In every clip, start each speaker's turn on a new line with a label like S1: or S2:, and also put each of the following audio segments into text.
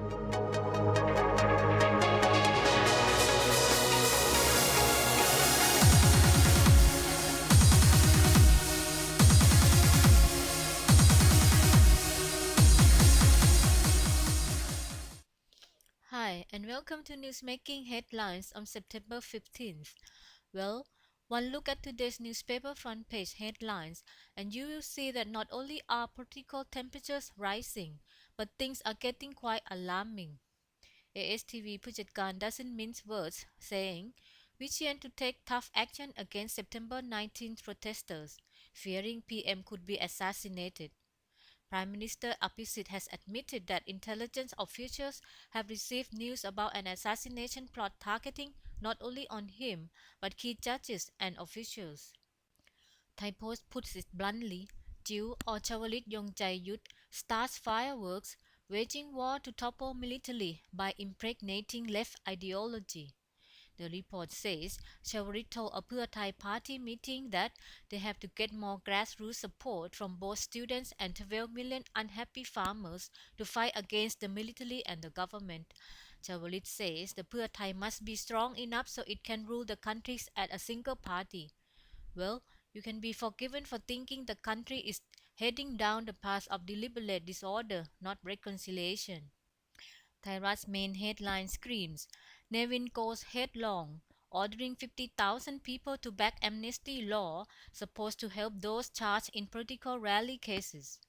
S1: Hi, and welcome to Newsmaking Headlines on September 15th. Well, one look at today's newspaper front page headlines, and you will see that not only are political temperatures rising, but things are getting quite alarming. ASTV Pujetkan doesn't mince words, saying, Vichian to take tough action against September 19th protesters, fearing PM could be assassinated. Prime Minister Abhisit has admitted that intelligence officials have received news about an assassination plot targeting not only on him but key judges and officials. Thai Post puts it bluntly, Jiu or Chavalit Yongjae starts fireworks, waging war to topple militarily by impregnating left ideology. The report says Chavarit told a Pheu Thai party meeting that they have to get more grassroots support from both students and 12 million unhappy farmers to fight against the military and the government. Chavarit says the Pheu Thai must be strong enough so it can rule the country as a single party. Well, you can be forgiven for thinking the country is heading down the path of deliberate disorder, not reconciliation. Thairat's main headline screams, Nevin goes headlong, ordering 50,000 people to back amnesty law supposed to help those charged in political rally cases.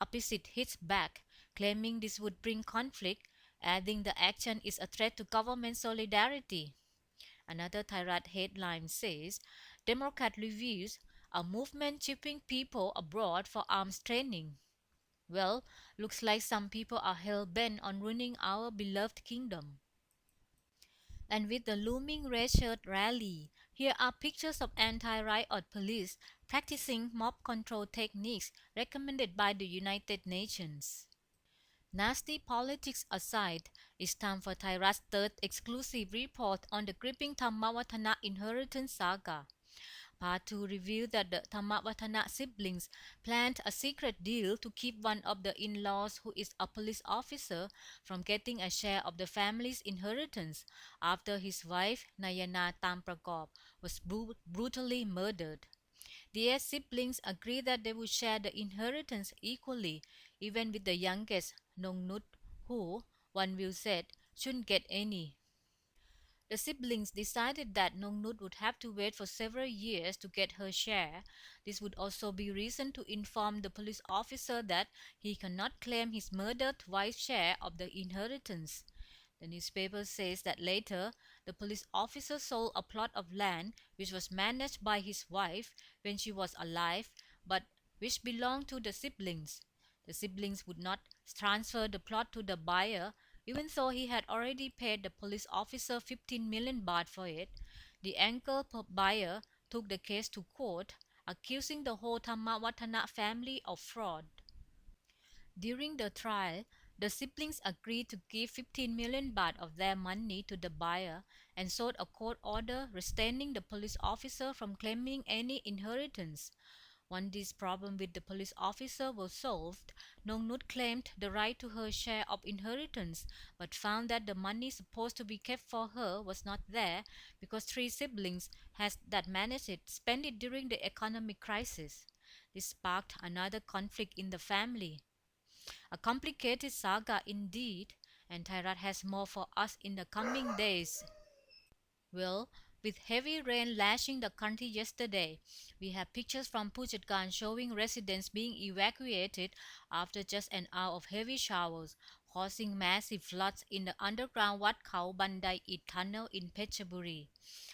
S1: Opposite hits back, claiming this would bring conflict, adding the action is a threat to government solidarity. Another Thairat headline says, Democrat reviews a movement shipping people abroad for arms training. Well, looks like some people are hell bent on ruining our beloved kingdom. And with the looming red shirt rally, here are pictures of anti-riot police practicing mob control techniques recommended by the United Nations. Nasty politics aside, it's time for Thaira's third exclusive report on the gripping Thammawathana inheritance saga. Part 2 revealed that the Thammawathana siblings planned a secret deal to keep one of the in-laws who is a police officer from getting a share of the family's inheritance after his wife Nayana Tamprakop was brutally murdered. The eight siblings agreed that they would share the inheritance equally, even with the youngest, Nongnut, who, one will said, shouldn't get any. The siblings decided that Nongnut would have to wait for several years to get her share. This would also be reason to inform the police officer that he cannot claim his murdered wife's share of the inheritance. The newspaper says that later, the police officer sold a plot of land which was managed by his wife when she was alive, but which belonged to the siblings. The siblings would not transfer the plot to the buyer, even though he had already paid the police officer 15 million baht for it. The anchor buyer took the case to court, accusing the whole Thammawathana family of fraud. During the trial, the siblings agreed to give 15 million baht of their money to the buyer and sought a court order restraining the police officer from claiming any inheritance. Once this problem with the police officer was solved, Nongnut claimed the right to her share of inheritance, but found that the money supposed to be kept for her was not there because three siblings that managed it spent it during the economic crisis. This sparked another conflict in the family. A complicated saga indeed, and Thairat has more for us in the coming days. Well, with heavy rain lashing the country yesterday, we have pictures from Phuket showing residents being evacuated after just an hour of heavy showers, causing massive floods in the underground Wat Khao Bandai It tunnel in Phetchaburi.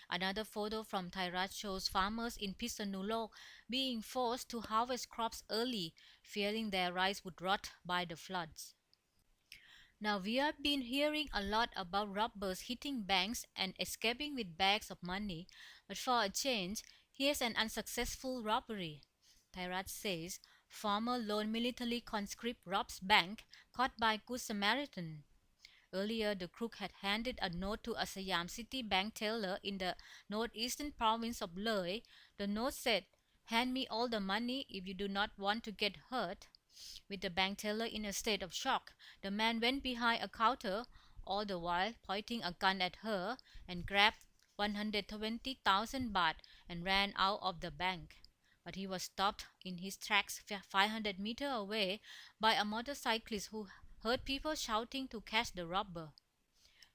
S1: Another photo from Thairat shows farmers in Phitsanulok being forced to harvest crops early, fearing their rice would rot by the floods. Now we have been hearing a lot about robbers hitting banks and escaping with bags of money, but for a change, here's an unsuccessful robbery. Thairat says former lone military conscript robs bank caught by Good Samaritan. Earlier, the crook had handed a note to a Siam City bank teller in the northeastern province of Loi. The note said, "Hand me all the money if you do not want to get hurt." With the bank teller in a state of shock, the man went behind a counter, all the while pointing a gun at her, and grabbed 120,000 baht and ran out of the bank. But he was stopped in his tracks 500 meters away by a motorcyclist who heard people shouting to catch the robber.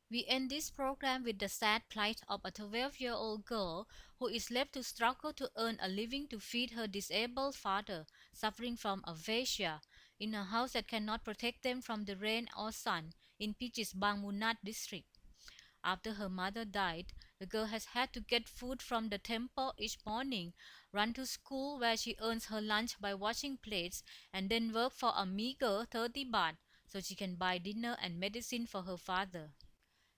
S1: We end this program with the sad plight of a 12-year-old girl who is left to struggle to earn a living to feed her disabled father, suffering from aphasia, in a house that cannot protect them from the rain or sun in Pichis Bangmunat district. After her mother died, the girl has had to get food from the temple each morning, run to school where she earns her lunch by washing plates, and then work for a meager 30 baht so she can buy dinner and medicine for her father.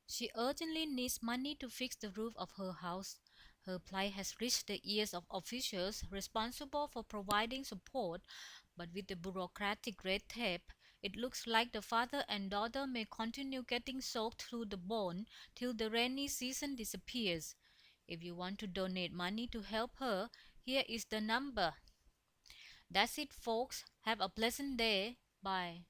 S1: She urgently needs money to fix the roof of her house. Her plight has reached the ears of officials responsible for providing support, but with the bureaucratic red tape, it looks like the father and daughter may continue getting soaked through the bone till the rainy season disappears. If you want to donate money to help her, here is the number. That's it, folks. Have a pleasant day. Bye.